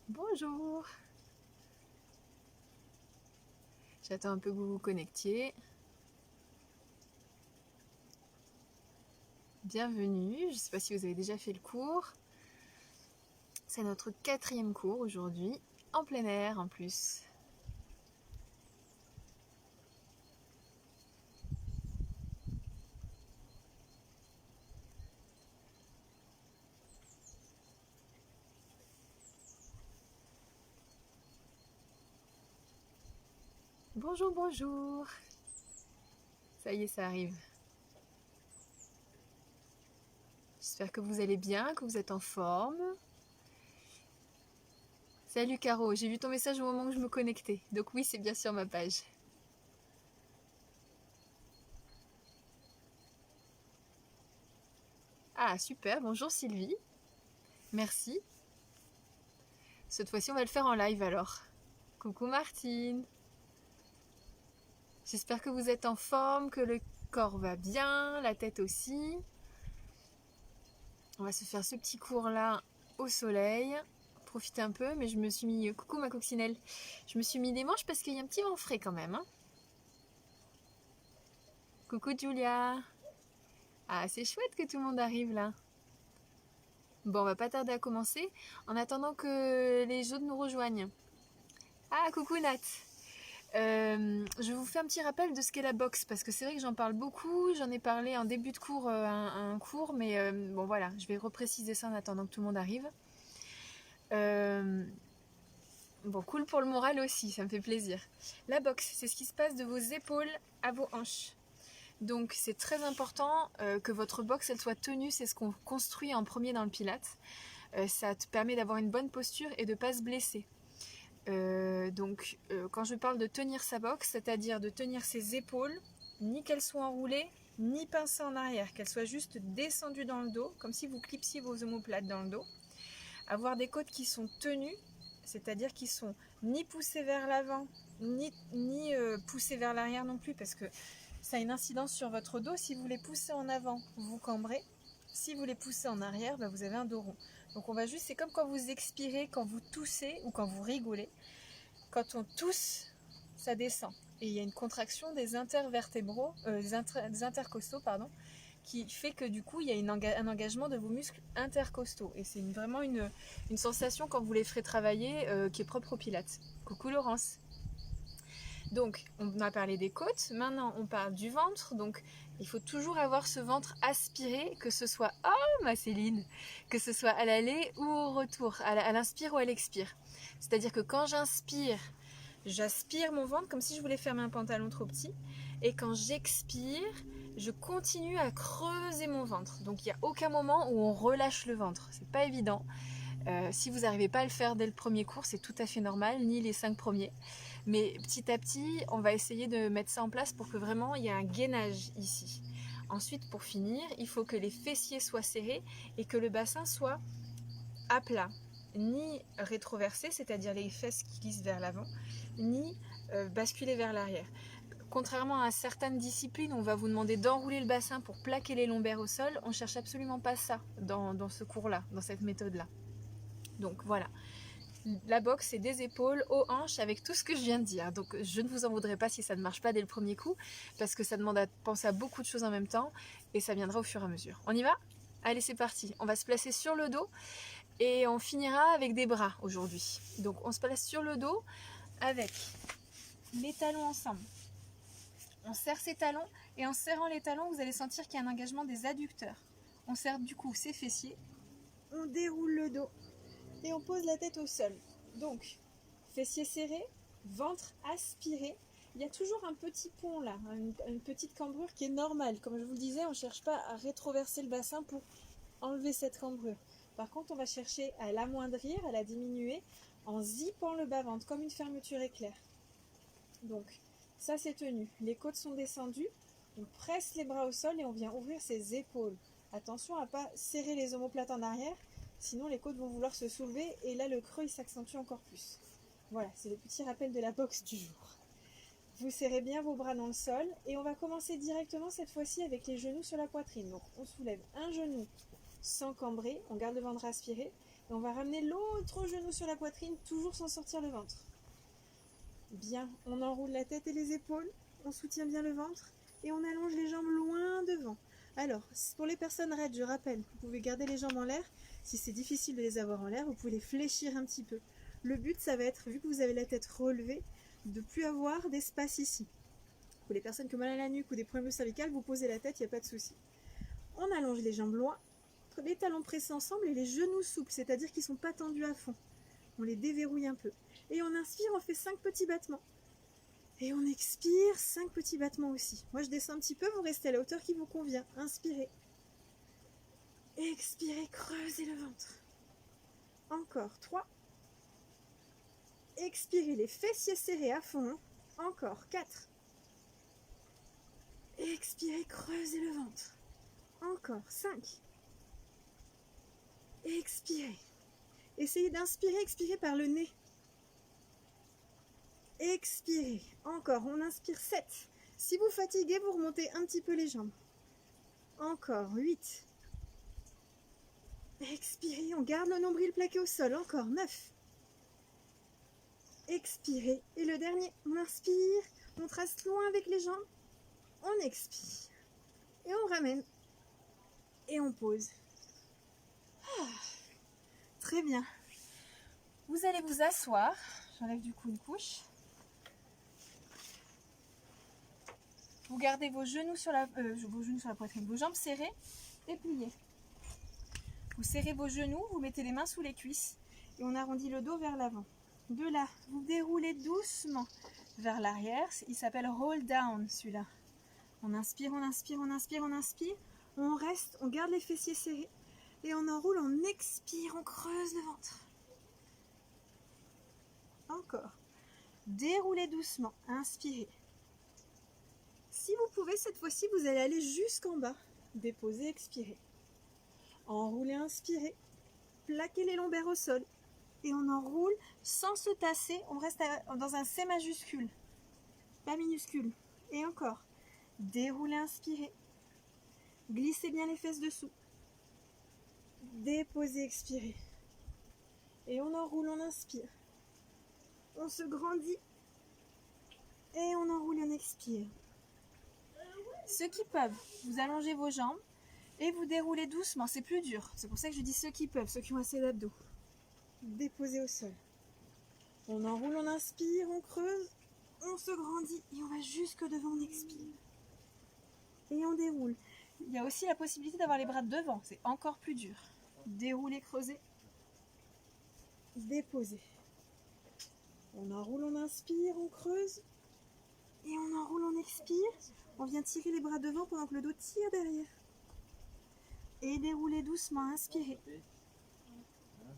Bonjour. J'attends un peu que vous vous connectiez. Bienvenue, je ne sais pas si vous avez déjà fait le cours. C'est notre 4e cours aujourd'hui, en plein air en plus. Bonjour, bonjour. Ça y est, ça arrive. J'espère que vous allez bien, que vous êtes en forme. Salut Caro, j'ai vu ton message au moment où je me connectais. Donc oui, c'est bien sur ma page. Ah, super, bonjour Sylvie. Merci. Cette fois-ci, on va le faire en live alors. Coucou Martine. J'espère que vous êtes en forme, que le corps va bien, la tête aussi. On va se faire ce petit cours là au soleil. Profiter un peu, mais je me suis mis... Coucou ma coccinelle. Je me suis mis des manches parce qu'il y a un petit vent frais quand même. Hein. Coucou Julia. Ah, c'est chouette que tout le monde arrive là. Bon, on va pas tarder à commencer en attendant que les autres nous rejoignent. Ah, coucou Nat. Je vous fais un petit rappel de ce qu'est la boxe parce que c'est vrai que j'en parle beaucoup, j'en ai parlé en début de cours, un cours, mais bon voilà, je vais repréciser ça en attendant que tout le monde arrive. Bon, cool pour le moral aussi, ça me fait plaisir. La boxe, c'est ce qui se passe de vos épaules à vos hanches. Donc c'est très important que votre boxe elle soit tenue, c'est ce qu'on construit en premier dans le Pilates. Ça te permet d'avoir une bonne posture et de ne pas se blesser. Quand je parle de tenir sa boxe, c'est-à-dire de tenir ses épaules, ni qu'elles soient enroulées, ni pincées en arrière, qu'elles soient juste descendues dans le dos, comme si vous clipsiez vos omoplates dans le dos. Avoir des côtes qui sont tenues, c'est-à-dire qui sont ni poussées vers l'avant, ni poussées vers l'arrière non plus, parce que ça a une incidence sur votre dos. Si vous les poussez en avant, vous cambrez. Si vous les poussez en arrière, vous avez un dos rond. Donc on va juste, c'est comme quand vous expirez, quand vous toussez ou quand vous rigolez. Quand on tousse, ça descend. Et il y a une contraction des intervertébraux, des intercostaux, pardon, qui fait que du coup, il y a un engagement de vos muscles intercostaux. Et c'est vraiment une sensation quand vous les ferez travailler qui est propre au Pilates. Coucou Laurence. Donc, on a parlé des côtes, maintenant on parle du ventre. Donc, il faut toujours avoir ce ventre aspiré, que ce soit, oh ma Céline, que ce soit à l'aller ou au retour, à l'inspire ou à l'expire. C'est-à-dire que quand j'inspire, j'aspire mon ventre comme si je voulais fermer un pantalon trop petit. Et quand j'expire, je continue à creuser mon ventre. Donc, il n'y a aucun moment où on relâche le ventre. C'est pas évident. Si vous n'arrivez pas à le faire dès le premier cours, c'est tout à fait normal, ni les 5 premiers. Mais petit à petit, on va essayer de mettre ça en place pour que vraiment il y ait un gainage ici. Ensuite, pour finir, il faut que les fessiers soient serrés et que le bassin soit à plat, ni rétroversé, c'est-à-dire les fesses qui glissent vers l'avant, ni basculer vers l'arrière. Contrairement à certaines disciplines où on va vous demander d'enrouler le bassin pour plaquer les lombaires au sol, on ne cherche absolument pas ça dans ce cours-là, dans cette méthode-là. Donc voilà, la boxe c'est des épaules aux hanches avec tout ce que je viens de dire. Donc je ne vous en voudrais pas si ça ne marche pas dès le premier coup, parce que ça demande à penser à beaucoup de choses en même temps, et ça viendra au fur et à mesure. On y va ? Allez, c'est parti. On va se placer sur le dos, et on finira avec des bras aujourd'hui. Donc on se place sur le dos avec les talons ensemble. On serre ses talons, et en serrant les talons, vous allez sentir qu'il y a un engagement des adducteurs. On serre du coup ses fessiers, on déroule le dos, et on pose la tête au sol. Donc, fessiers serrés, ventre aspiré. Il y a toujours un petit pont là, une petite cambrure qui est normale. Comme je vous le disais, on ne cherche pas à rétroverser le bassin pour enlever cette cambrure. Par contre, on va chercher à l'amoindrir, à la diminuer en zippant le bas-ventre, comme une fermeture éclair. Donc, ça c'est tenu. Les côtes sont descendues. On presse les bras au sol et on vient ouvrir ses épaules. Attention à ne pas serrer les omoplates en arrière, sinon les côtes vont vouloir se soulever et là le creux il s'accentue encore plus. Voilà, c'est le petit rappel de la boxe du jour. Vous serrez bien vos bras dans le sol et on va commencer directement cette fois-ci avec les genoux sur la poitrine. Donc on soulève un genou sans cambrer, on garde le ventre aspiré Et on va ramener l'autre genou sur la poitrine, toujours sans sortir le ventre. Bien, on enroule la tête et les épaules, on soutient bien le ventre et on allonge les jambes loin devant. Alors, pour les personnes raides, je rappelle, vous pouvez garder les jambes en l'air. Si c'est difficile de les avoir en l'air, vous pouvez les fléchir un petit peu. Le but, ça va être, vu que vous avez la tête relevée, de ne plus avoir d'espace ici. Pour les personnes qui ont mal à la nuque ou des problèmes cervicales, vous posez la tête, il n'y a pas de souci. On allonge les jambes loin, les talons pressés ensemble et les genoux souples, c'est-à-dire qu'ils ne sont pas tendus à fond. On les déverrouille un peu. Et on inspire, on fait 5 petits battements. Et on expire, 5 petits battements aussi. Moi, je descends un petit peu, vous restez à la hauteur qui vous convient. Inspirez. Expirez, creusez le ventre. Encore 3. Expirez, les fessiers serrés à fond. Encore 4. Expirez, creusez le ventre. Encore 5. Expirez. Essayez d'inspirer, expirez par le nez. Expirez. Encore, on inspire 7. Si vous fatiguez, vous remontez un petit peu les jambes. Encore 8. Expirez, on garde le nombril plaqué au sol. Encore 9. Expirez. Et le dernier, on inspire, on trace loin avec les jambes. On expire. Et on ramène. Et on pose. Très bien. Vous allez vous asseoir. J'enlève du coup une couche. Vous gardez vos genoux sur la poitrine, vos jambes serrées et pliées. Vous serrez vos genoux, vous mettez les mains sous les cuisses et on arrondit le dos vers l'avant. De là, vous déroulez doucement vers l'arrière. Il s'appelle roll down celui-là. On inspire, on inspire, on inspire, on inspire. On reste, on garde les fessiers serrés et on enroule, on expire, on creuse le ventre. Encore. Déroulez doucement, inspirez. Si vous pouvez, cette fois-ci, vous allez aller jusqu'en bas. Déposez, expirez. Enroulez, inspirez. Plaquez les lombaires au sol. Et on enroule sans se tasser. On reste dans un C majuscule. Pas minuscule. Et encore. Déroulez, inspirez. Glissez bien les fesses dessous. Déposez, expirez. Et on enroule, on inspire. On se grandit. Et on enroule, on expire. Ceux qui peuvent, vous allongez vos jambes et vous déroulez doucement. C'est plus dur. C'est pour ça que je dis ceux qui peuvent, ceux qui ont assez d'abdos. Déposez au sol. On enroule, on inspire, on creuse, on se grandit et on va jusque devant, on expire. Et on déroule. Il y a aussi la possibilité d'avoir les bras devant. C'est encore plus dur. Déroulez, creusez. Déposez. On enroule, on inspire, on creuse. Et on enroule, on expire. On vient tirer les bras devant pendant que le dos tire derrière. Et déroulez doucement, inspirez.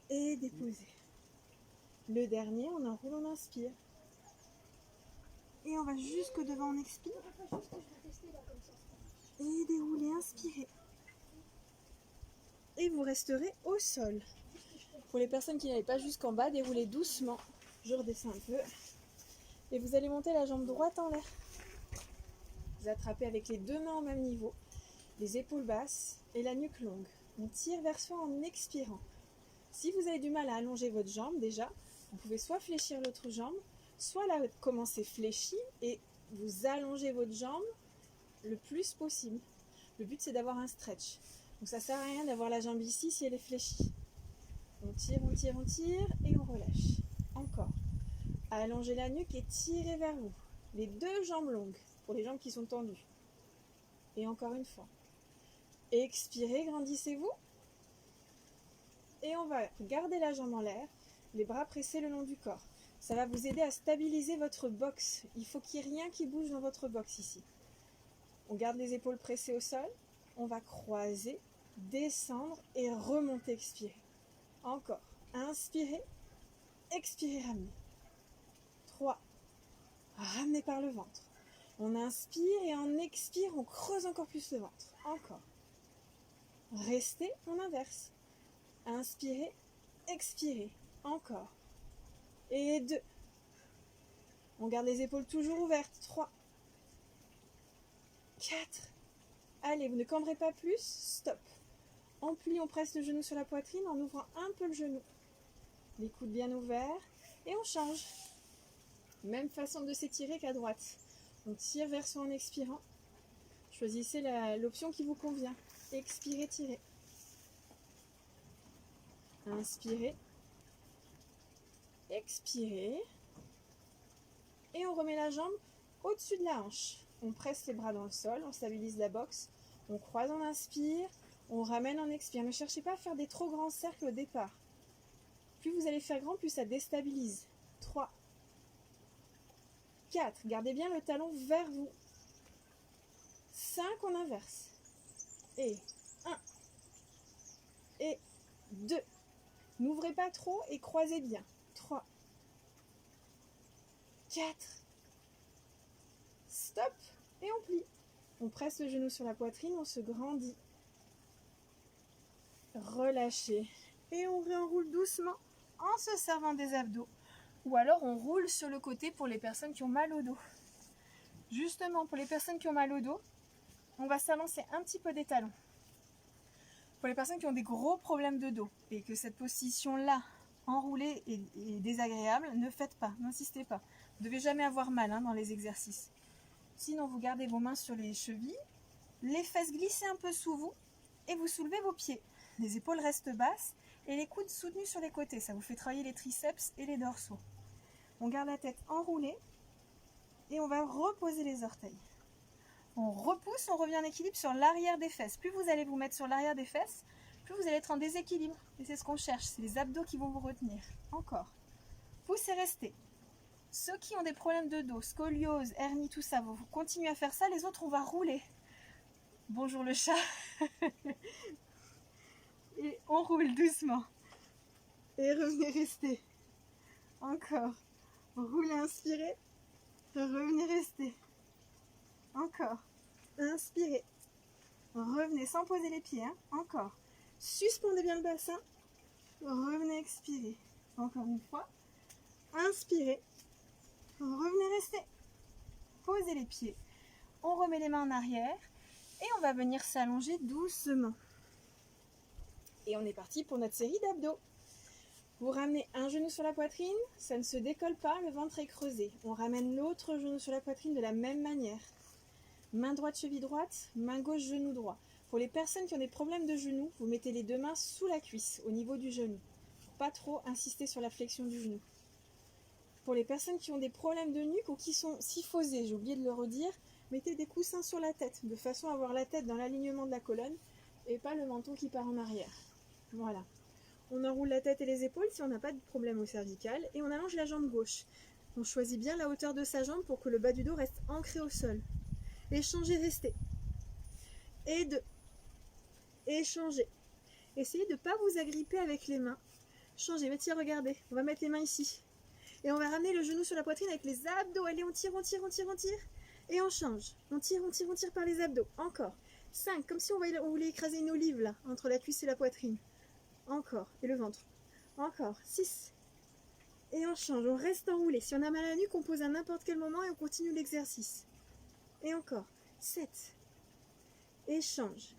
Et déposez. Le dernier, on enroule, on inspire. Et on va jusque devant, on expire. Et déroulez, inspirez. Et vous resterez au sol. Pour les personnes qui n'allaient pas jusqu'en bas, déroulez doucement. Je redescends un peu. Et vous allez monter la jambe droite en l'air. Vous attrapez avec les deux mains au même niveau, les épaules basses et la nuque longue. On tire vers soi en expirant. Si vous avez du mal à allonger votre jambe, déjà, vous pouvez soit fléchir l'autre jambe, soit la commencer fléchie et vous allongez votre jambe le plus possible. Le but, c'est d'avoir un stretch. Donc ça ne sert à rien d'avoir la jambe ici si elle est fléchie. On tire, on tire, on tire et on relâche. Encore. Allongez la nuque et tirez vers vous. Les deux jambes longues, pour les jambes qui sont tendues. Et encore une fois. Expirez, grandissez-vous. Et on va garder la jambe en l'air, les bras pressés le long du corps. Ça va vous aider à stabiliser votre boxe. Il faut qu'il n'y ait rien qui bouge dans votre boxe ici. On garde les épaules pressées au sol. On va croiser, descendre et remonter, expirer. Encore. Inspirez, expirez, ramenez. 3. Ramenez par le ventre. On inspire et on expire, on creuse encore plus le ventre. Encore. Restez, on inverse. Inspirez, expirez. Encore. Et 2. On garde les épaules toujours ouvertes. 3. 4. Allez, vous ne cambrez pas plus. Stop. On On plie, on presse le genou sur la poitrine en ouvrant un peu le genou. Les coudes bien ouverts. Et on change. Même façon de s'étirer qu'à droite. On tire vers soi en expirant. Choisissez l'option qui vous convient. Expirez, tirez. Inspirez. Expirez. Et on remet la jambe au-dessus de la hanche. On presse les bras dans le sol, on stabilise la boxe. On croise, on inspire. On ramène, on expire. Ne cherchez pas à faire des trop grands cercles au départ. Plus vous allez faire grand, plus ça déstabilise. 3, 4. Gardez bien le talon vers vous. 5, on inverse. Et 1. Et 2. N'ouvrez pas trop et croisez bien. 3, 4. Stop. Et on plie. On presse le genou sur la poitrine, on se grandit. Relâchez. Et on réenroule doucement en se servant des abdos. Ou alors on roule sur le côté pour les personnes qui ont mal au dos. Justement, pour les personnes qui ont mal au dos, on va s'avancer un petit peu des talons. Pour les personnes qui ont des gros problèmes de dos et que cette position-là, enroulée, est désagréable, ne faites pas, n'insistez pas. Vous ne devez jamais avoir mal dans les exercices. Sinon, vous gardez vos mains sur les chevilles, les fesses glissez un peu sous vous et vous soulevez vos pieds. Les épaules restent basses et les coudes soutenus sur les côtés. Ça vous fait travailler les triceps et les dorsaux. On garde la tête enroulée et on va reposer les orteils. On repousse, on revient en équilibre sur l'arrière des fesses. Plus vous allez vous mettre sur l'arrière des fesses, plus vous allez être en déséquilibre. Et c'est ce qu'on cherche, c'est les abdos qui vont vous retenir. Encore. Poussez, restez. Ceux qui ont des problèmes de dos, scoliose, hernie, tout ça, vous continuez à faire ça. Les autres, on va rouler. Bonjour le chat. Et on roule doucement. Et revenez, restez. Encore. Roulez, inspirez. Revenez, restez. Encore. Inspirez. Revenez sans poser les pieds. Encore. Suspendez bien le bassin. Revenez, expirez. Encore une fois. Inspirez. Revenez, restez. Posez les pieds. On remet les mains en arrière. Et on va venir s'allonger doucement. Et on est parti pour notre série d'abdos. Vous ramenez un genou sur la poitrine. Ça ne se décolle pas, le ventre est creusé. On ramène l'autre genou sur la poitrine de la même manière. Main droite, cheville droite. Main gauche, genou droit. Pour les personnes qui ont des problèmes de genoux, vous mettez les deux mains sous la cuisse, au niveau du genou. Pas trop insister sur la flexion du genou. Pour les personnes qui ont des problèmes de nuque ou qui sont syphosées, j'ai oublié de le redire, mettez des coussins sur la tête, de façon à avoir la tête dans l'alignement de la colonne et pas le menton qui part en arrière. Voilà. On enroule la tête et les épaules si on n'a pas de problème au cervical et on allonge la jambe gauche. On choisit bien la hauteur de sa jambe pour que le bas du dos reste ancré au sol. Échangez, restez. Et 2. Échangez. Essayez de ne pas vous agripper avec les mains. Changez, mais tiens, regardez, on va mettre les mains ici. Et on va ramener le genou sur la poitrine avec les abdos. Allez, on tire, on tire, on tire, on tire. Et on change. On tire, on tire, on tire par les abdos. Encore. 5, comme si on voulait écraser une olive là, entre la cuisse et la poitrine. Encore. Et le ventre. Encore. 6. Et on change. On reste enroulé. Si on a mal à la nuque, on pose à n'importe quel moment et on continue l'exercice. Et encore. 7. Et change.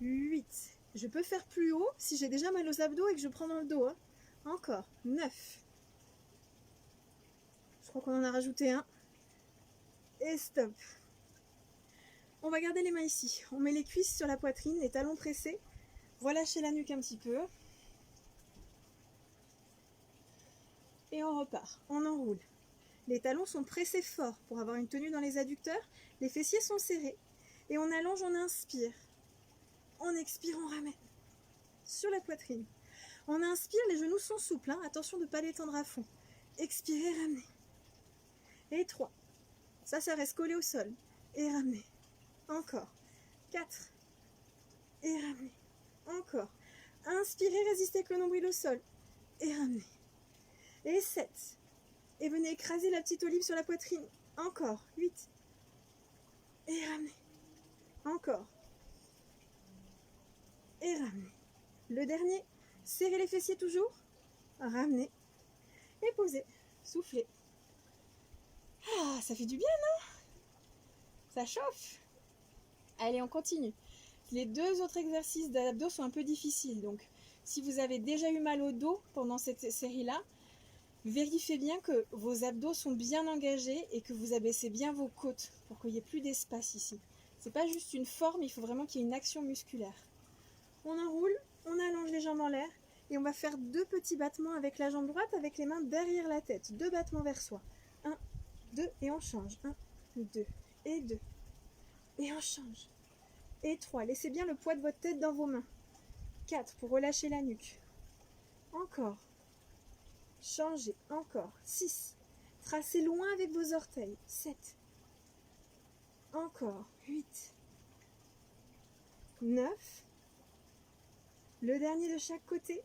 8. Je peux faire plus haut si j'ai déjà mal aux abdos et que je prends dans le dos. Encore. 9. Je crois qu'on en a rajouté un. Et stop. On va garder les mains ici. On met les cuisses sur la poitrine, les talons pressés. Relâchez la nuque un petit peu. Et on repart. On enroule. Les talons sont pressés fort pour avoir une tenue dans les adducteurs. Les fessiers sont serrés. Et on allonge, on inspire. On expire, on ramène. Sur la poitrine. On inspire, les genoux sont souples. Attention de ne pas les tendre à fond. Expirez, ramenez. Et 3. Ça reste collé au sol. Et ramenez. Encore. 4. Et ramenez. Encore. Inspirez, résistez avec le nombril au sol. Et ramenez. Et 7. Et venez écraser la petite olive sur la poitrine. Encore. 8. Et ramenez. Encore. Et ramenez. Le dernier. Serrez les fessiers toujours. Ramenez. Et posez. Soufflez. Ah, ça fait du bien, non? Ça chauffe. Allez, on continue. Les deux autres exercices d'abdos sont un peu difficiles. Donc, si vous avez déjà eu mal au dos pendant cette série-là, vérifiez bien que vos abdos sont bien engagés et que vous abaissez bien vos côtes pour qu'il n'y ait plus d'espace ici. C'est pas juste une forme, il faut vraiment qu'il y ait une action musculaire. On enroule, on allonge les jambes en l'air et on va faire 2 petits battements avec la jambe droite avec les mains derrière la tête. 2 battements vers soi. 1, 2 et on change. 1, 2 et 2. Et on change. Et 3. Laissez bien le poids de votre tête dans vos mains. 4 pour relâcher la nuque. Encore. Changez. Encore. 6. Tracez loin avec vos orteils. 7. Encore. 8. 9. Le dernier de chaque côté.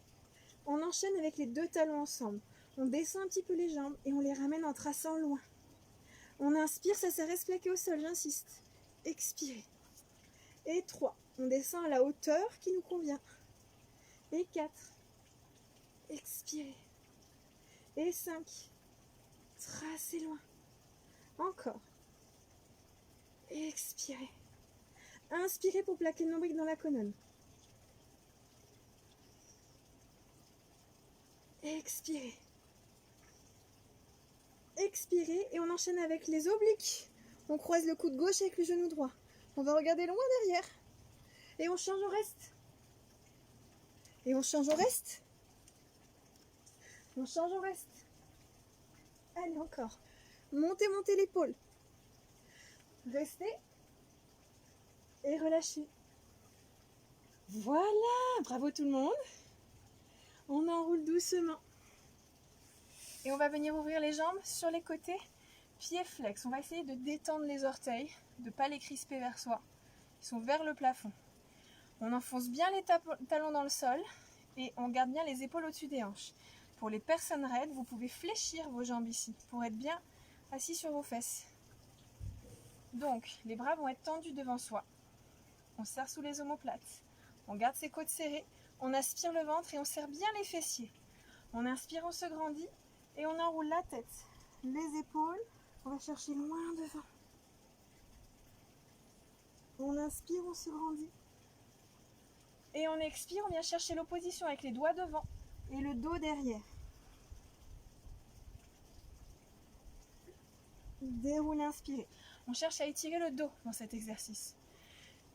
On enchaîne avec les 2 talons ensemble. On descend un petit peu les jambes et on les ramène en traçant loin. On inspire, ça reste plaqué au sol, j'insiste. Expirez. Et 3. On descend à la hauteur qui nous convient. Et 4. Expirez. Et 5. Tracez loin. Encore. Expirez. Inspirez pour plaquer le nombril dans la colonne. Expirez. Expirez et on enchaîne avec les obliques. On croise le coude gauche avec le genou droit. On va regarder loin derrière. Et on change au reste. Et on change au reste. On change au reste. Allez, encore. Montez, montez l'épaule. Restez. Et relâchez. Voilà. Bravo tout le monde. On enroule doucement. Et on va venir ouvrir les jambes sur les côtés. Pieds flex. On va essayer de détendre les orteils, de ne pas les crisper vers soi. Ils sont vers le plafond. On enfonce bien les talons dans le sol et on garde bien les épaules au-dessus des hanches. Pour les personnes raides, vous pouvez fléchir vos jambes ici pour être bien assis sur vos fesses. Donc, les bras vont être tendus devant soi. On serre sous les omoplates. On garde ses côtes serrées. On aspire le ventre et on serre bien les fessiers. On inspire, on se grandit et on enroule la tête, les épaules. On va chercher loin devant. On inspire, on se grandit. Et on expire, on vient chercher l'opposition avec les doigts devant et le dos derrière. Déroulez, inspirez. On cherche à étirer le dos dans cet exercice.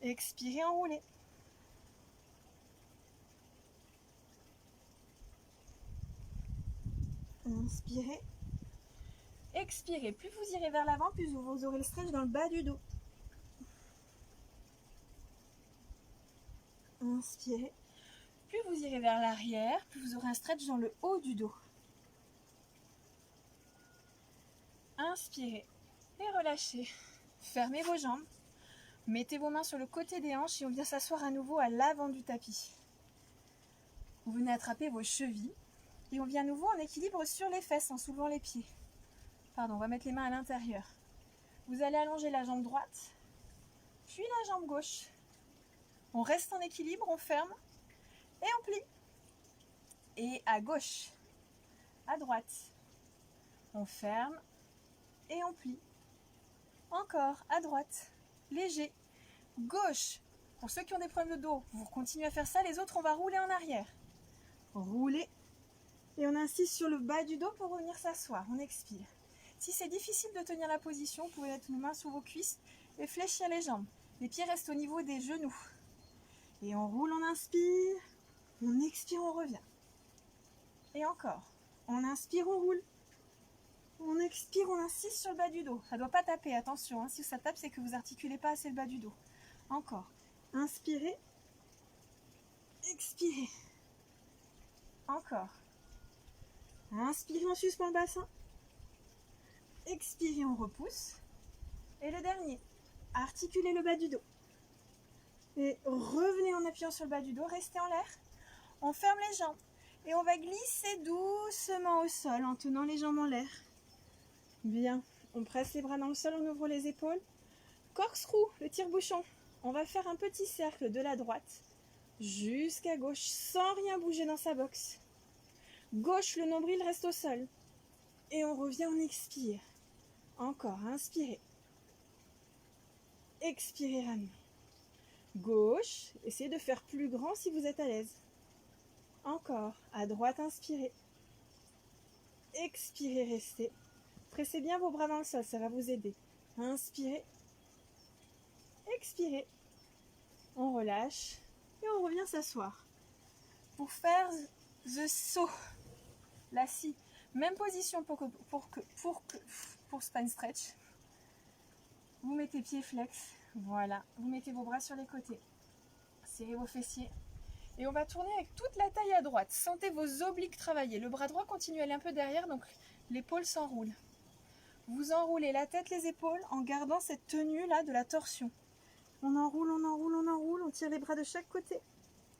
Expirez, enroulez. Inspirez. Expirez. Plus vous irez vers l'avant, plus vous aurez le stretch dans le bas du dos. Inspirez. Plus vous irez vers l'arrière, plus vous aurez un stretch dans le haut du dos. Inspirez et relâchez. Fermez vos jambes. Mettez vos mains sur le côté des hanches et on vient s'asseoir à nouveau à l'avant du tapis. Vous venez attraper vos chevilles et on vient à nouveau en équilibre sur les fesses en soulevant les pieds. Pardon, on va mettre les mains à l'intérieur. Vous allez allonger la jambe droite, puis la jambe gauche. On reste en équilibre, on ferme et on plie. Et à gauche, à droite, on ferme et on plie. Encore à droite, léger, gauche. Pour ceux qui ont des problèmes de dos, vous continuez à faire ça. Les autres, on va rouler en arrière. Rouler. Et on insiste sur le bas du dos pour revenir s'asseoir. On expire. Si c'est difficile de tenir la position, vous pouvez mettre une main sous vos cuisses et fléchir les jambes. Les pieds restent au niveau des genoux. Et on roule, on inspire. On expire, on revient. Et encore. On inspire, on roule. On expire, on insiste sur le bas du dos. Ça ne doit pas taper, attention. Si ça tape, c'est que vous articulez pas assez le bas du dos. Encore. Inspirez. Expirez. Encore. Inspirez, on suspend le bassin. Expirez, on repousse. Et le dernier. Articulez le bas du dos. Et revenez en appuyant sur le bas du dos. Restez en l'air. On ferme les jambes. Et on va glisser doucement au sol en tenant les jambes en l'air. Bien. On presse les bras dans le sol, on ouvre les épaules. Corkscrew, le tire-bouchon. On va faire un petit cercle de la droite jusqu'à gauche sans rien bouger dans sa boxe. Gauche, le nombril reste au sol. Et on revient, on expire. Encore, inspirez. Expirez, ramenez. Gauche, essayez de faire plus grand si vous êtes à l'aise. Encore, à droite, inspirez. Expirez, restez. Pressez bien vos bras dans le sol, ça va vous aider. Inspirez. Expirez. On relâche et on revient s'asseoir. Pour faire the saut, la scie, même position pour spine stretch. Vous mettez pieds flex, voilà. Vous mettez vos bras sur les côtés. Serrez vos fessiers. Et on va tourner avec toute la taille à droite. Sentez vos obliques travailler. Le bras droit continue à aller un peu derrière, donc l'épaule s'enroule. Vous enroulez la tête, les épaules en gardant cette tenue là de la torsion. On enroule, on enroule, on enroule, on tire les bras de chaque côté.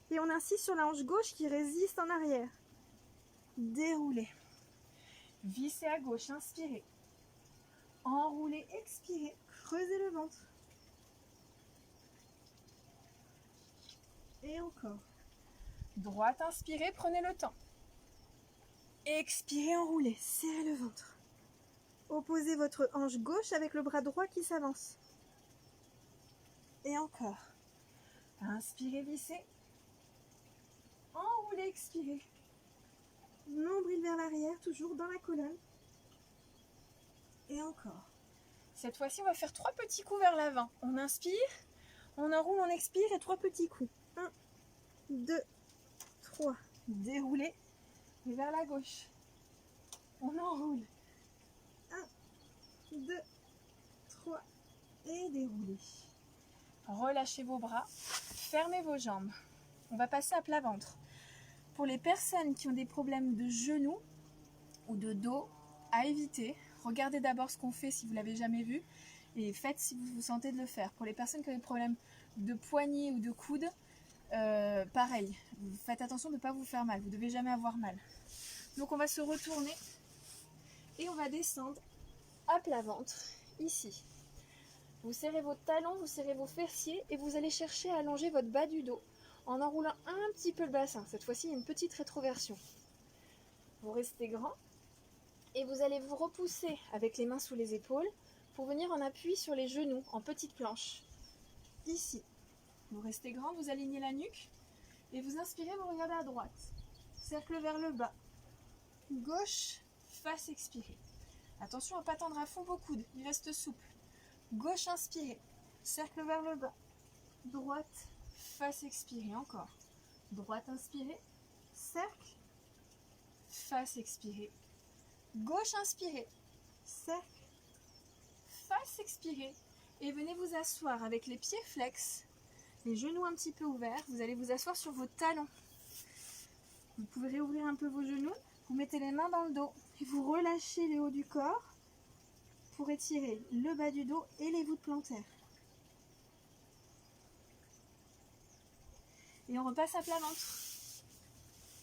Et on insiste sur la hanche gauche qui résiste en arrière. Déroulez. Vissez à gauche, inspirez. Enroulez, expirez. Creusez le ventre. Et encore. Droite, inspirez, prenez le temps. Expirez, enroulez, serrez le ventre. Opposez votre hanche gauche avec le bras droit qui s'avance. Et encore. Inspirez, vissez. Enroulez, expirez. Nombril vers l'arrière, toujours dans la colonne. Et encore. Cette fois-ci, on va faire 3 petits coups vers l'avant. On inspire, on enroule, on expire et 3 petits coups. 1, 2, 3. Déroulez. Et vers la gauche. On enroule. 1, 2, 3. Et déroulez. Relâchez vos bras. Fermez vos jambes. On va passer à plat ventre. Pour les personnes qui ont des problèmes de genoux ou de dos, à éviter, regardez d'abord ce qu'on fait si vous ne l'avez jamais vu et faites si vous vous sentez de le faire. Pour les personnes qui ont des problèmes de poignet ou de coude, pareil, faites attention de ne pas vous faire mal, vous ne devez jamais avoir mal. Donc on va se retourner et on va descendre à plat ventre, ici. Vous serrez vos talons, vous serrez vos fessiers et vous allez chercher à allonger votre bas du dos en enroulant un petit peu le bassin. Cette fois-ci, il y a une petite rétroversion. Vous restez grand et vous allez vous repousser avec les mains sous les épaules pour venir en appui sur les genoux en petite planche. Ici. Vous restez grand, vous alignez la nuque et vous inspirez, vous regardez à droite. Cercle vers le bas. Gauche, face expirée. Attention à ne pas tendre à fond vos coudes, il reste souple. Gauche, inspirée. Cercle vers le bas. Droite, face expirée. Encore. Droite, inspirée. Cercle. Face expirée. Gauche, inspirée. Cercle. Face expirée. Et venez vous asseoir avec les pieds flex. Les genoux un petit peu ouverts. Vous allez vous asseoir sur vos talons. Vous pouvez réouvrir un peu vos genoux. Vous mettez les mains dans le dos. Et vous relâchez le haut du corps pour étirer le bas du dos et les voûtes plantaires. Et on repasse à plat ventre.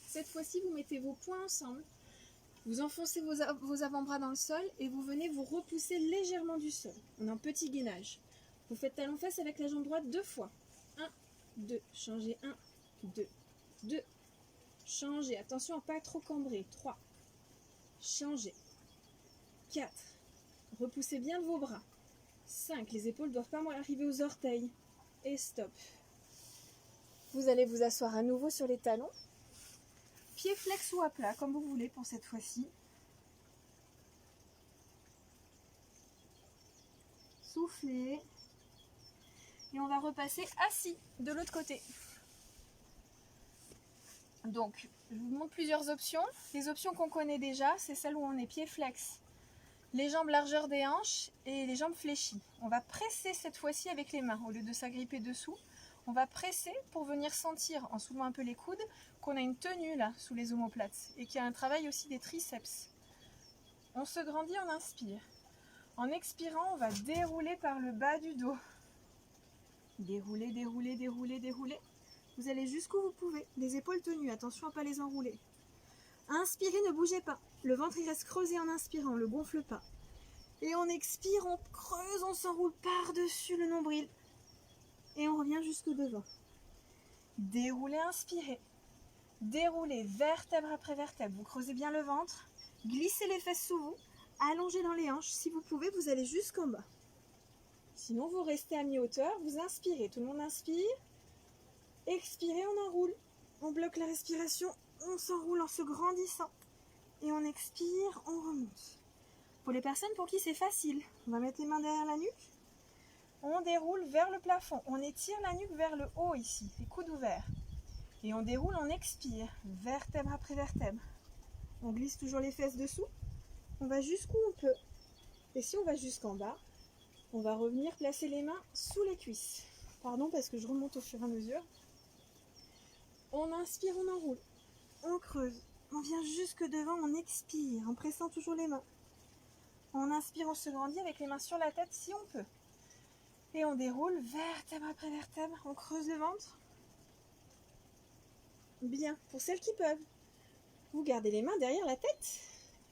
Cette fois-ci, vous mettez vos poings ensemble. Vous enfoncez vos avant-bras dans le sol et vous venez vous repousser légèrement du sol. On est en petit gainage. Vous faites talon-fesse avec la jambe droite 2 fois. 1, 2, changez 1, 2, 2. Changez, attention à ne pas trop cambrer. 3, changez. 4, repoussez bien de vos bras. 5, les épaules ne doivent pas arriver aux orteils. Et stop. Vous allez vous asseoir à nouveau sur les talons. Pieds flex ou à plat, comme vous voulez pour cette fois-ci. Soufflez. Et on va repasser assis de l'autre côté. Donc, je vous montre plusieurs options. Les options qu'on connaît déjà, c'est celle où on est pieds flex, les jambes largeur des hanches et les jambes fléchies. On va presser cette fois-ci avec les mains, au lieu de s'agripper dessous. On va presser pour venir sentir, en soulevant un peu les coudes, qu'on a une tenue là, sous les omoplates, et qu'il y a un travail aussi des triceps. On se grandit, on inspire. En expirant, on va dérouler par le bas du dos. Dérouler, dérouler, dérouler, dérouler. Vous allez jusqu'où vous pouvez, les épaules tenues, attention à ne pas les enrouler. Inspirez, ne bougez pas. Le ventre il reste creusé en inspirant, on ne le gonfle pas. Et on expire, on creuse, on s'enroule par-dessus le nombril. Et on revient jusque devant. Déroulez, inspirez. Déroulez vertèbre après vertèbre. Vous creusez bien le ventre. Glissez les fesses sous vous. Allongez dans les hanches. Si vous pouvez, vous allez jusqu'en bas. Sinon, vous restez à mi-hauteur, vous inspirez. Tout le monde inspire. Expirez, on enroule. On bloque la respiration, on s'enroule en se grandissant. Et on expire, on remonte. Pour les personnes pour qui c'est facile, on va mettre les mains derrière la nuque. On déroule vers le plafond. On étire la nuque vers le haut ici, les coudes ouverts. Et on déroule, on expire, vertèbre après vertèbre. On glisse toujours les fesses dessous. On va jusqu'où on peut. Et si on va jusqu'en bas, on va revenir placer les mains sous les cuisses. Pardon parce que je remonte au fur et à mesure. On inspire, on enroule. On creuse. On vient jusque devant, on expire en pressant toujours les mains. On inspire, on se grandit avec les mains sur la tête si on peut. Et on déroule vertèbre après vertèbre. On creuse le ventre. Bien, pour celles qui peuvent. Vous gardez les mains derrière la tête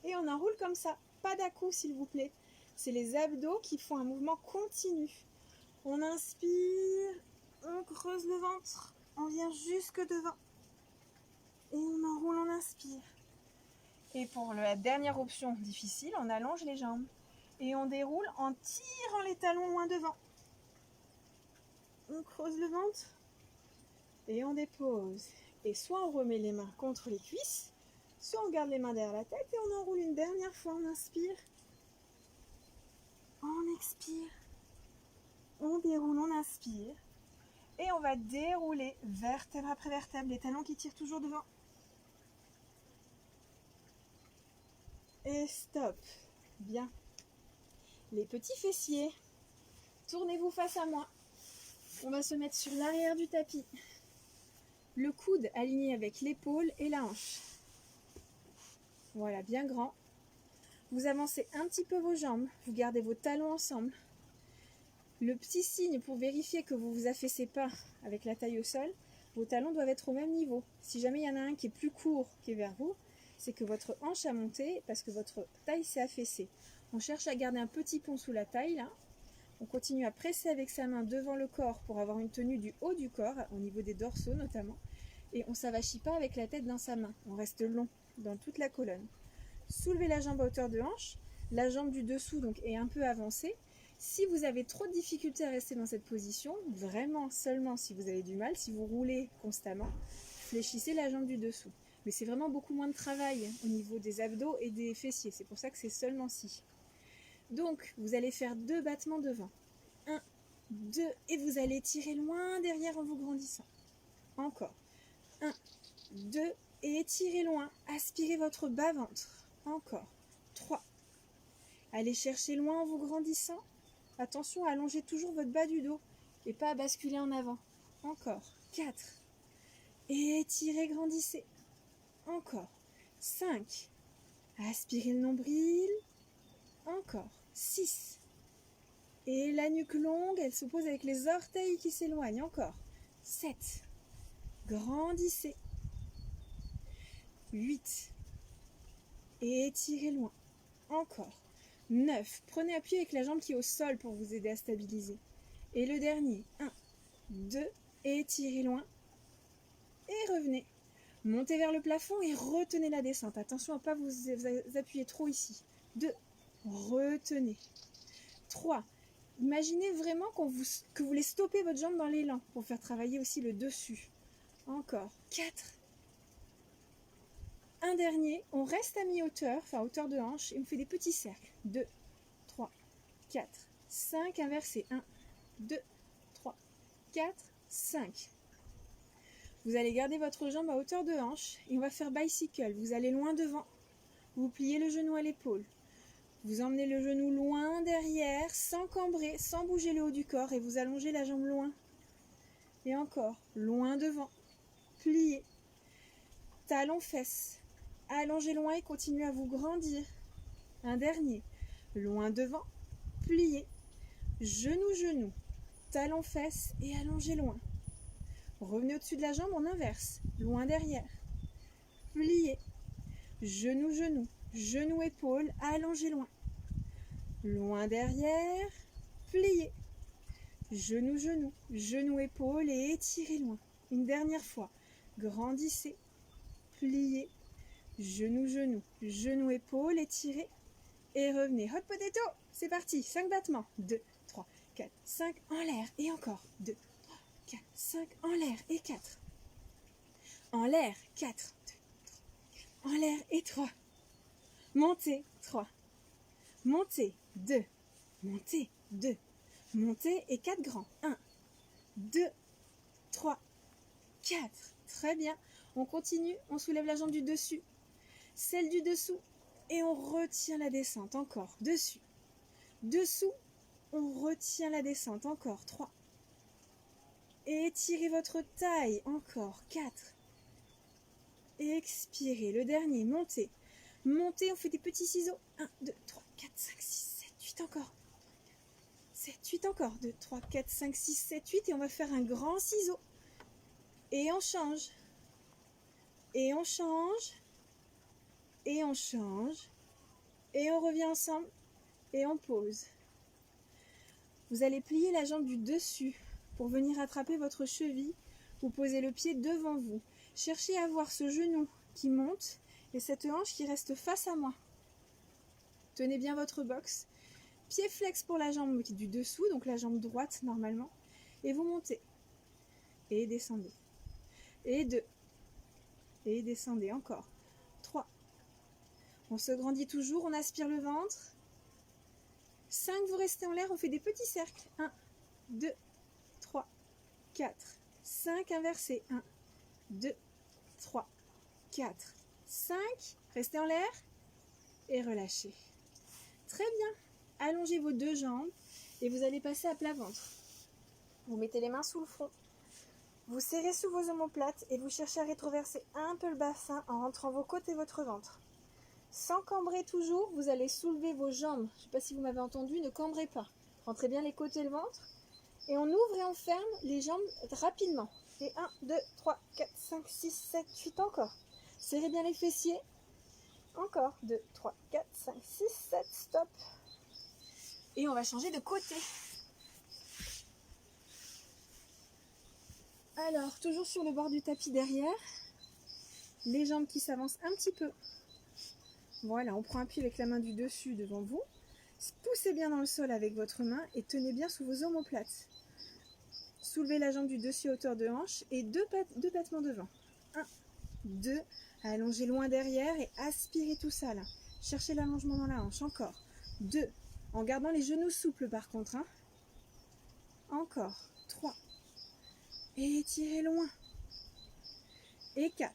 et on enroule comme ça. Pas d'à-coups s'il vous plaît. C'est les abdos qui font un mouvement continu. On inspire, on creuse le ventre, on vient jusque devant. Et on enroule, on inspire. Et pour la dernière option difficile, on allonge les jambes. Et on déroule en tirant les talons loin devant. On creuse le ventre et on dépose. Et soit on remet les mains contre les cuisses, soit on garde les mains derrière la tête et on enroule une dernière fois. On inspire, on expire, on déroule, on inspire. Et on va dérouler vertèbre après vertèbre, les talons qui tirent toujours devant. Et stop. Bien. Les petits fessiers, tournez-vous face à moi. On va se mettre sur l'arrière du tapis. Le coude aligné avec l'épaule et la hanche. Voilà, bien grand. Vous avancez un petit peu vos jambes, vous gardez vos talons ensemble. Le petit signe pour vérifier que vous vous affaissez pas avec la taille au sol, vos talons doivent être au même niveau. Si jamais il y en a un qui est plus court qui est vers vous, c'est que votre hanche a monté parce que votre taille s'est affaissée. On cherche à garder un petit pont sous la taille là. On continue à presser avec sa main devant le corps pour avoir une tenue du haut du corps, au niveau des dorsaux notamment. Et on ne s'avachit pas avec la tête dans sa main. On reste long dans toute la colonne. Soulevez la jambe à hauteur de hanche. La jambe du dessous donc est un peu avancée. Si vous avez trop de difficultés à rester dans cette position, vraiment seulement si vous avez du mal, si vous roulez constamment, fléchissez la jambe du dessous. Mais c'est vraiment beaucoup moins de travail au niveau des abdos et des fessiers. C'est pour ça que c'est seulement si. Donc, vous allez faire 2 battements devant. 1, 2, et vous allez tirer loin derrière en vous grandissant. Encore. 1, 2, et étirez loin. Aspirez votre bas-ventre. Encore. 3. Allez chercher loin en vous grandissant. Attention à allonger toujours votre bas du dos et pas à basculer en avant. Encore. 4. Et étirez, grandissez. Encore. 5. Aspirez le nombril. Encore. 6. Et la nuque longue, elle se pose avec les orteils qui s'éloignent. Encore. 7. Grandissez. 8. Et étirez loin. Encore. 9. Prenez appui avec la jambe qui est au sol pour vous aider à stabiliser. Et le dernier. 1, 2. Et étirez loin. Et revenez. Montez vers le plafond et retenez la descente. Attention à ne pas vous appuyer trop ici. 2. Retenez. 3. Imaginez vraiment que vous voulez stopper votre jambe dans l'élan pour faire travailler aussi le dessus. Encore. 4. Un dernier. On reste à mi-hauteur, enfin hauteur de hanche, et on fait des petits cercles. 2, 3, 4, 5. Inversé. 1, 2, 3, 4, 5. Vous allez garder votre jambe à hauteur de hanche et on va faire bicycle. Vous allez loin devant. Vous pliez le genou à l'épaule. Vous emmenez le genou loin derrière, sans cambrer, sans bouger le haut du corps et vous allongez la jambe loin. Et encore, loin devant. Pliez. Talons fesses. Allongez loin et continuez à vous grandir. Un dernier. Loin devant. Pliez. Genou, genou. Talons fesses et allongez loin. Revenez au-dessus de la jambe, on inverse. Loin derrière. Pliez. Genou, genou. Genou, épaule. Allongez loin. Loin derrière. Pliez. Genou, genou. Genou, épaule et étirez loin. Une dernière fois. Grandissez. Pliez. Genou, genou. Genou, épaule. Étirez. Et revenez. Hot potato. C'est parti. 5 battements. 2, 3, 4, 5, en l'air, et encore, 2, 3, 4, 5, en l'air, et 4, en l'air, 4, 2, 3, en l'air, et 3, montez, 3, montez, 2, montez, 2, montez, et 4 grands, 1, 2, 3, 4, très bien, on continue, on soulève la jambe du dessus, celle du dessous, et on retient la descente, encore, dessus, dessous, on retient la descente, encore, 3, et étirez votre taille, encore, 4, et expirez, le dernier, montez, montez, on fait des petits ciseaux, 1, 2, 3, 4, 5, 6, 7, 8, encore, 7, 8 encore, 2, 3, 4, 5, 6, 7, 8, et on va faire un grand ciseau, et on change, et on change, et on change, et on revient ensemble, et on pose. Vous allez plier la jambe du dessus pour venir attraper votre cheville. Vous posez le pied devant vous. Cherchez à voir ce genou qui monte et cette hanche qui reste face à moi. Tenez bien votre boxe. Pied flex pour la jambe du dessous, donc la jambe droite normalement. Et vous montez. Et descendez. Et 2. Et descendez encore. 3. On se grandit toujours, on aspire le ventre. 5, vous restez en l'air, on fait des petits cercles. 1, 2, 3, 4, 5, inversés. 1, 2, 3, 4, 5. Restez en l'air et relâchez. Très bien. Allongez vos deux jambes et vous allez passer à plat ventre. Vous mettez les mains sous le front. Vous serrez sous vos omoplates et vous cherchez à rétroverser un peu le bassin en rentrant vos côtes et votre ventre. Sans cambrer toujours, vous allez soulever vos jambes. Je ne sais pas si vous m'avez entendu, ne cambrez pas. Rentrez bien les côtes et le ventre. Et on ouvre et on ferme les jambes rapidement. Et 1, 2, 3, 4, 5, 6, 7, 8 encore. Serrez bien les fessiers. Encore. 2, 3, 4, 5, 6, 7, stop. Et on va changer de côté. Alors, toujours sur le bord du tapis derrière. Les jambes qui s'avancent un petit peu. Voilà, on prend appui avec la main du dessus devant vous. Poussez bien dans le sol avec votre main et tenez bien sous vos omoplates. Soulevez la jambe du dessus à hauteur de hanche et deux battements devant. 1, 2, allongez loin derrière et aspirez tout ça là. Cherchez l'allongement dans la hanche. Encore. 2, en gardant les genoux souples par contre. Encore. 3, et étirez loin. Et 4.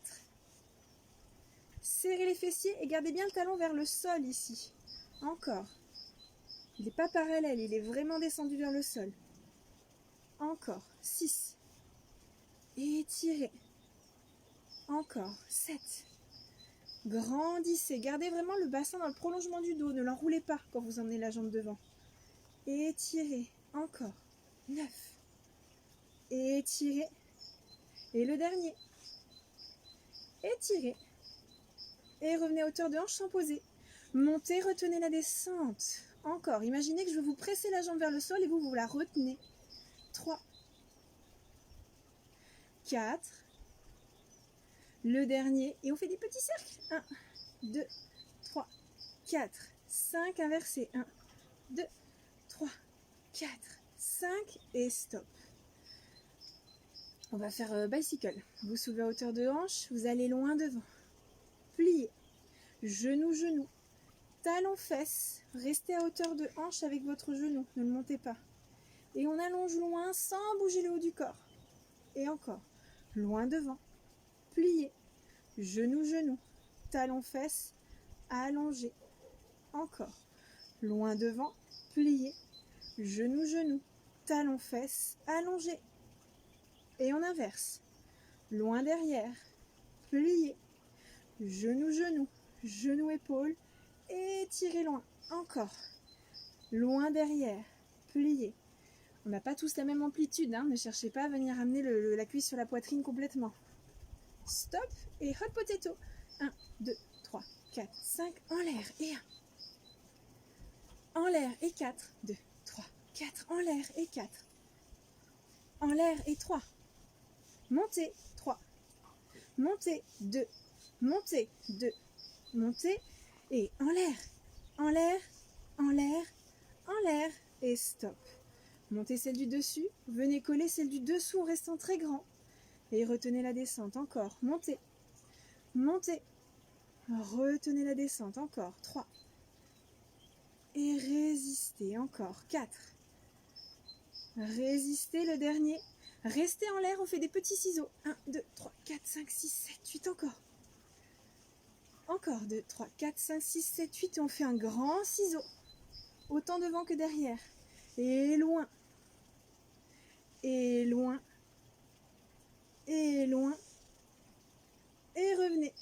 Serrez les fessiers et gardez bien le talon vers le sol ici. Encore. Il n'est pas parallèle, il est vraiment descendu vers le sol. Encore. 6. Et étirez. Encore. 7. Grandissez. Gardez vraiment le bassin dans le prolongement du dos. Ne l'enroulez pas quand vous emmenez la jambe devant. Et étirez. Encore. 9. Et étirez. Et le dernier. Étirez. Et revenez à hauteur de hanche sans poser. Montez, retenez la descente. Encore. Imaginez que je vais vous presser la jambe vers le sol et vous la retenez. 3. 4. Le dernier. Et on fait des petits cercles. 1, 2, 3, 4, 5. Inversés. 1, 2, 3, 4, 5. Et stop. On va faire bicycle. Vous soulevez à hauteur de hanche. Vous allez loin devant. Pliez. Genou, genou. Talon, fesse. Restez à hauteur de hanche avec votre genou. Ne le montez pas. Et on allonge loin sans bouger le haut du corps. Et encore. Loin devant. Pliez. Genou, genou. Talon, fesse. Allongé. Encore. Loin devant. Pliez. Genou, genou. Talon, fesse. Allongé. Et on inverse. Loin derrière. Pliez. Genou, genou. Genou, épaule. Et tirez loin. Encore. Loin derrière. Pliez. On n'a pas tous la même amplitude. Ne cherchez pas à venir amener la cuisse sur la poitrine complètement. Stop. Et hot potato. 1, 2, 3, 4, 5. En l'air. Et 1. En l'air. Et 4. 2, 3, 4. En l'air. Et 4. En l'air. Et 3. Montez. 3. Montez. 2. Montez. 2. Montez. Et en l'air. En l'air. En l'air. En l'air. Et stop. Montez celle du dessus, venez coller celle du dessous en restant très grand. Et retenez la descente, encore. Montez, montez. Retenez la descente, encore. 3. Et résistez, encore. 4. Résistez, le dernier. Restez en l'air, on fait des petits ciseaux. 1, 2, 3, 4, 5, 6, 7, 8, encore. Encore 2, 3, 4, 5, 6, 7, 8. Et on fait un grand ciseau. Autant devant que derrière. Et loin. Et loin. Et loin. Et revenez.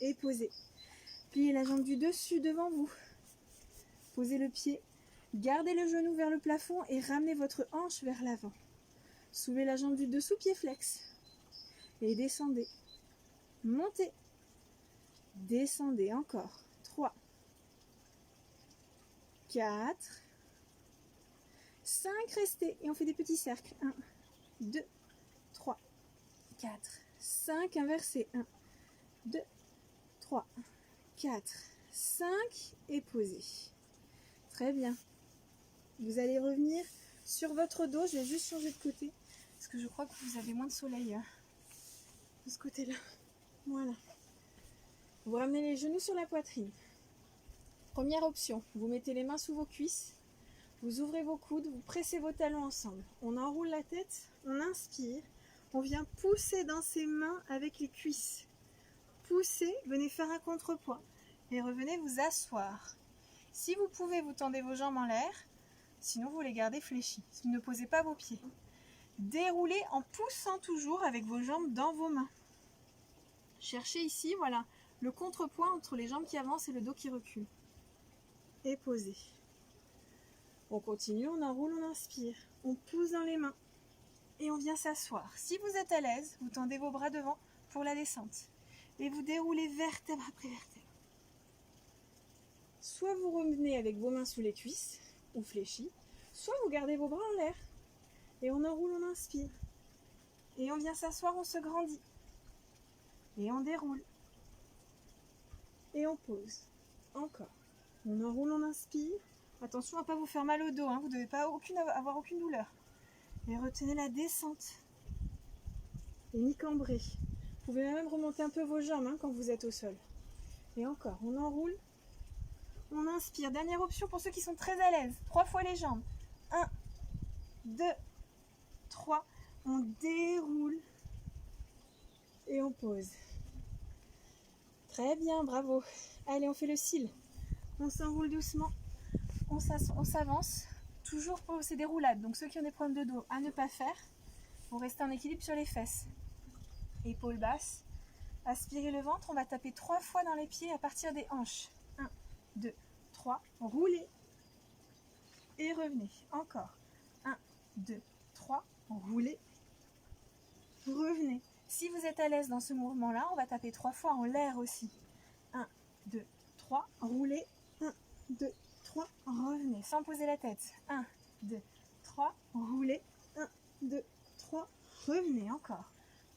Et posez. Pliez la jambe du dessus devant vous. Posez le pied. Gardez le genou vers le plafond et ramenez votre hanche vers l'avant. Soulevez la jambe du dessous, pied flex. Et descendez. Montez. Descendez encore. 3. 4. 5. Restez. Et on fait des petits cercles. 1, 2, 3, 4, 5. Inversez. 1, 2, 3, 4, 5. Et posez. Très bien. Vous allez revenir sur votre dos. Je vais juste changer de côté. Parce que je crois que vous avez moins de soleil de ce côté-là. Voilà. Vous ramenez les genoux sur la poitrine. Première option, vous mettez les mains sous vos cuisses. Vous ouvrez vos coudes, vous pressez vos talons ensemble. On enroule la tête, on inspire. On vient pousser dans ses mains avec les cuisses. Poussez, venez faire un contrepoids. Et revenez vous asseoir. Si vous pouvez, vous tendez vos jambes en l'air. Sinon, vous les gardez fléchies. Ne posez pas vos pieds. Déroulez en poussant toujours avec vos jambes dans vos mains. Cherchez ici, voilà, le contrepoids entre les jambes qui avancent et le dos qui recule. Et posez. On continue, on enroule, on inspire. On pousse dans les mains. Et on vient s'asseoir. Si vous êtes à l'aise, vous tendez vos bras devant pour la descente. Et vous déroulez vertèbre après vertèbre. Soit vous revenez avec vos mains sous les cuisses, ou fléchies, soit vous gardez vos bras en l'air. Et on enroule, on inspire. Et on vient s'asseoir, on se grandit. Et on déroule. Et on pose. Encore. On enroule, on inspire. Attention à ne pas vous faire mal au dos. Vous ne devez pas avoir aucune douleur. Et retenez la descente. Et ni cambrer. Vous pouvez même remonter un peu vos jambes quand vous êtes au sol. Et encore. On enroule. On inspire. Dernière option pour ceux qui sont très à l'aise. 3 fois les jambes. 1, 2, 3. On déroule. Et on pose. Très bien, bravo. Allez, on fait le cil. On s'enroule doucement. On s'avance. Toujours pour ces déroulades. Donc ceux qui ont des problèmes de dos, à ne pas faire. Vous restez en équilibre sur les fesses. Épaules basses. Aspirez le ventre. On va taper 3 fois dans les pieds à partir des hanches. 1, 2, 3. Roulez. Et revenez. Encore. 1, 2, 3. Roulez. Revenez. Si vous êtes à l'aise dans ce mouvement-là, on va taper 3 fois en l'air aussi. 1, 2, 3. Roulez. 1, 2, 3. Revenez sans poser la tête. 1, 2, 3. Roulez. 1, 2, 3. Revenez encore.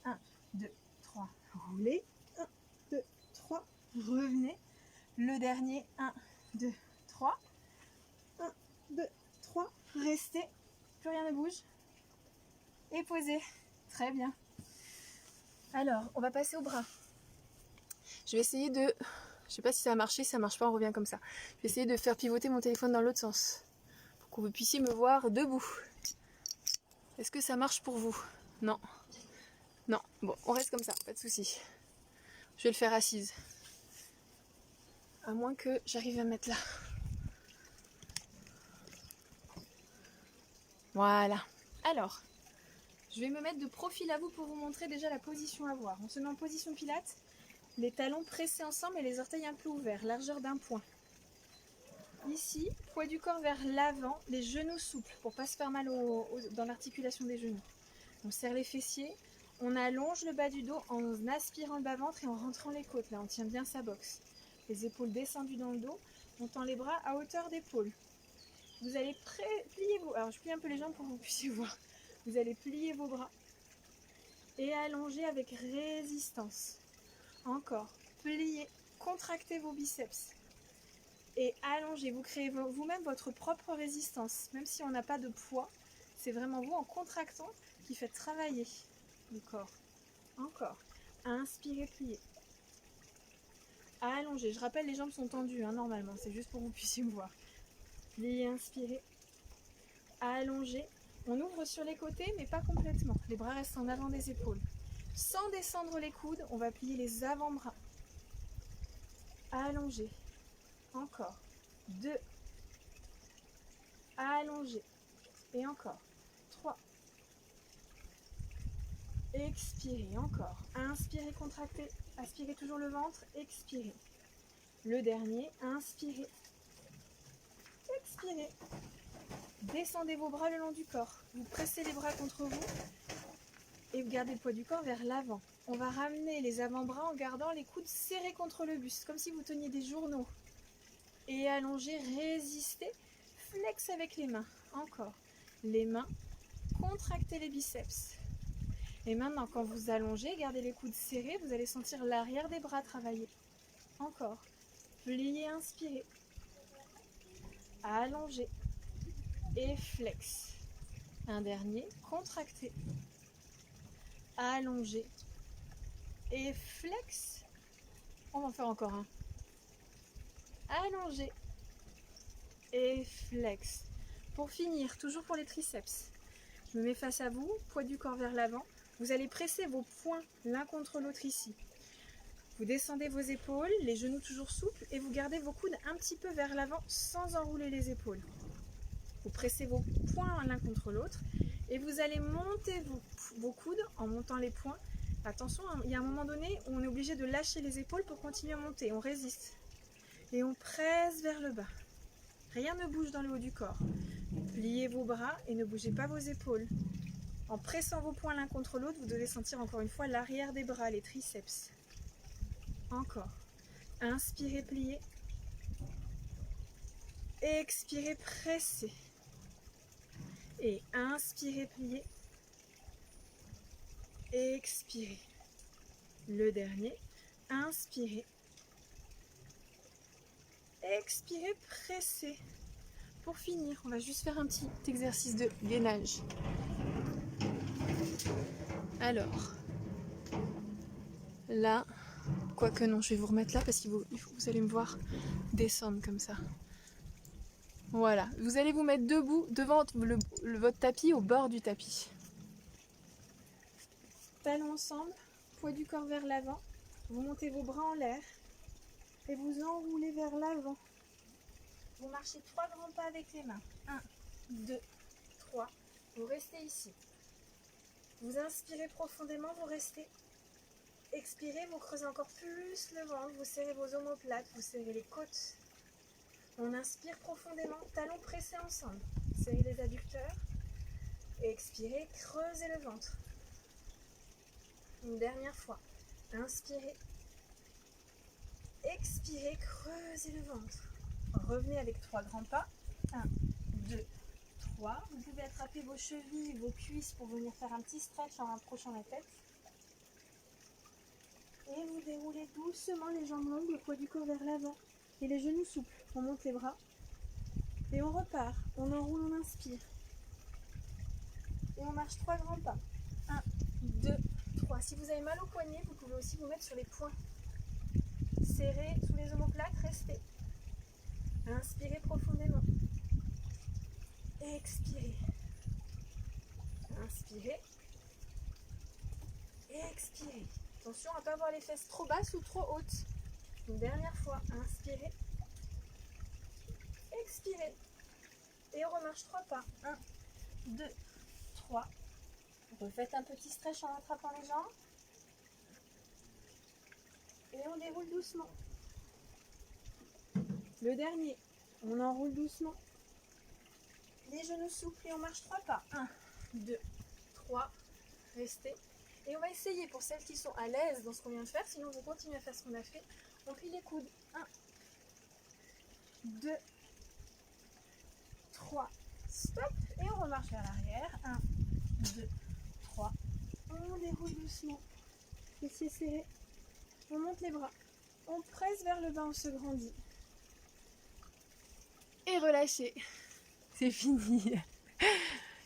1, 2, 3. Roulez. 1, 2, 3. Revenez. Le dernier. 1, 2, 3. 1, 2, 3. Restez. Plus rien ne bouge. Et posez. Très bien. Alors, on va passer au bras. Je vais essayer de... Je sais pas si ça a marché, si ça marche pas, on revient comme ça. Je vais essayer de faire pivoter mon téléphone dans l'autre sens. Pour que vous puissiez me voir debout. Est-ce que ça marche pour vous? Non. Non. Bon, on reste comme ça, pas de souci. Je vais le faire assise. À moins que j'arrive à me mettre là. Voilà. Alors, je vais me mettre de profil à vous pour vous montrer déjà la position à voir. On se met en position pilates. Les talons pressés ensemble et les orteils un peu ouverts, largeur d'un point. Ici, poids du corps vers l'avant, les genoux souples pour ne pas se faire mal dans l'articulation des genoux. On serre les fessiers, on allonge le bas du dos en aspirant le bas-ventre et en rentrant les côtes. Là, on tient bien sa boxe. Les épaules descendues dans le dos, on tend les bras à hauteur d'épaule. Vous allez plier vos... Alors, je plie un peu les jambes pour que vous puissiez voir. Vous allez plier vos bras et allonger avec résistance. Encore, pliez, contractez vos biceps et allongez. Vous créez vous-même votre propre résistance. Même si on n'a pas de poids, C'est vraiment vous en contractant qui faites travailler le corps. Encore. Inspirez, pliez. Allongez. Je rappelle, les jambes sont tendues normalement. C'est juste pour que vous puissiez me voir. Pliez, inspirez. Allongez. On ouvre sur les côtés, mais pas complètement. Les bras restent en avant des épaules. Sans descendre les coudes, on va plier les avant-bras. Allongez. Encore. 2. Allongez. Et encore. 3. Expirez. Encore. Inspirez, contractez. Aspirez toujours le ventre. Expirez. Le dernier. Inspirez. Expirez. Descendez vos bras le long du corps. Vous pressez les bras contre vous et vous gardez le poids du corps vers l'avant. On va ramener les avant-bras en gardant les coudes serrés contre le buste, comme si vous teniez des journaux. Et allongez, résistez, flex avec les mains. Encore. Les mains, contractez les biceps. Et maintenant, quand vous allongez, gardez les coudes serrés, vous allez sentir l'arrière des bras travailler. Encore. Pliez, inspirez. Allongez. Et flex. Un dernier, contractez. Allongez. Et flex. On va en faire encore un. Allongez. Et flex. Pour finir, toujours pour les triceps. Je me mets face à vous, poids du corps vers l'avant. Vous allez presser vos poings l'un contre l'autre ici. Vous descendez vos épaules, les genoux toujours souples, et vous gardez vos coudes un petit peu vers l'avant sans enrouler les épaules. Vous pressez vos poings l'un contre l'autre et vous allez monter vos coudes en montant les poings. Attention, il y a un moment donné où on est obligé de lâcher les épaules pour continuer à monter. On résiste et on presse vers le bas. Rien ne bouge dans le haut du corps. Pliez vos bras et ne bougez pas vos épaules. En pressant vos poings l'un contre l'autre, vous devez sentir encore une fois l'arrière des bras, les triceps. Encore. Inspirez, pliez. Expirez, pressez. Et inspirez, pliez. Expirez. Le dernier. Inspirez. Expirez, pressez. Pour finir, on va juste faire un petit exercice de gainage. Alors, là, quoique non, je vais vous remettre là parce que vous allez me voir descendre comme ça. Voilà, vous allez vous mettre debout devant votre tapis, au bord du tapis. Talons ensemble, poids du corps vers l'avant. Vous montez vos bras en l'air et vous enroulez vers l'avant. Vous marchez 3 grands pas avec les mains. 1, 2, 3. Vous restez ici. Vous inspirez profondément, vous restez. Expirez, vous creusez encore plus le ventre, vous serrez vos omoplates, vous serrez les côtes. On inspire profondément, talons pressés ensemble. Serrez les adducteurs. Expirez, creusez le ventre. Une dernière fois. Inspirez. Expirez, creusez le ventre. Revenez avec 3 grands pas. 1, 2, 3. Vous pouvez attraper vos chevilles, vos cuisses pour venir faire un petit stretch en rapprochant la tête. Et vous déroulez doucement les jambes longues, le poids du corps vers l'avant. Et les genoux souples. On monte les bras. Et on repart. On enroule, on inspire. Et on marche 3 grands pas. 1, 2, 3. Si vous avez mal au poignet, vous pouvez aussi vous mettre sur les poings. Serrez sous les omoplates, restez. Inspirez profondément. Expirez. Inspirez. Expirez. Attention à ne pas avoir les fesses trop basses ou trop hautes. Une dernière fois. Inspirez. Expirez. Et on remarche 3 pas. 1, 2, 3. Refaites un petit stretch en attrapant les jambes. Et on déroule doucement. Le dernier. On enroule doucement. Les genoux souples et on marche 3 pas. 1, 2, 3. Restez. Et on va essayer pour celles qui sont à l'aise dans ce qu'on vient de faire. Sinon, vous continuez à faire ce qu'on a fait. On plie les coudes. 1, 2, 3. Stop. Et on remarche vers l'arrière. 1, 2, 3. On déroule doucement. Fessiers serrés. On monte les bras. On presse vers le bas, on se grandit. Et relâchez. C'est fini.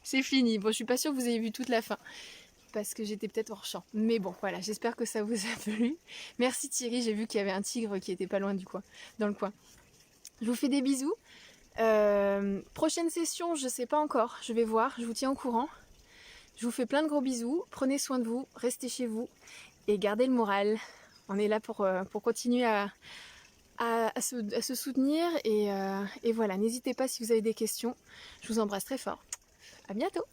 c'est fini. Bon, je suis pas sûre que vous ayez vu toute la fin. Parce que j'étais peut-être hors champ. Mais bon, voilà, j'espère que ça vous a plu. Merci Thierry, j'ai vu qu'il y avait un tigre qui était pas loin du coin, dans le coin. Je vous fais des bisous. Prochaine session, je sais pas encore, je vais voir, je vous tiens au courant. Je vous fais plein de gros bisous, prenez soin de vous, restez chez vous et gardez le moral. On est là pour continuer à se soutenir et voilà, n'hésitez pas si vous avez des questions. Je vous embrasse très fort. À bientôt.